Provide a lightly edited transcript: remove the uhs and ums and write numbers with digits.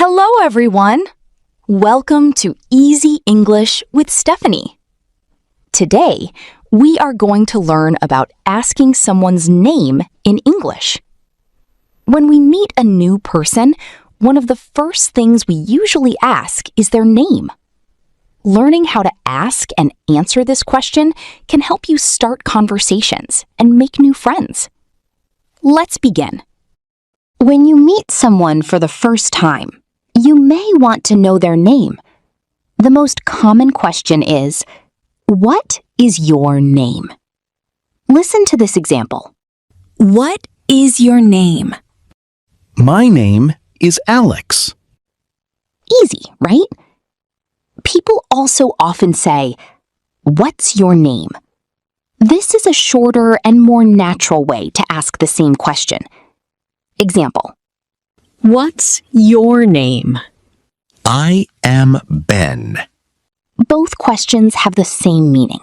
Hello, everyone. Welcome to Easy English with Stephanie. Today, we are going to learn about asking someone's name in English. When we meet a new person, one of the first things we usually ask is their name. Learning how to ask and answer this question can help you start conversations and make new friends. Let's begin. When you meet someone for the first time, you may want to know their name. The most common question is, "What is your name?" Listen to this example. What is your name? My name is Alex. Easy, right? People also often say, "What's your name?" This is a shorter and more natural way to ask the same question. Example. What's your name? I am Ben. Both questions have the same meaning.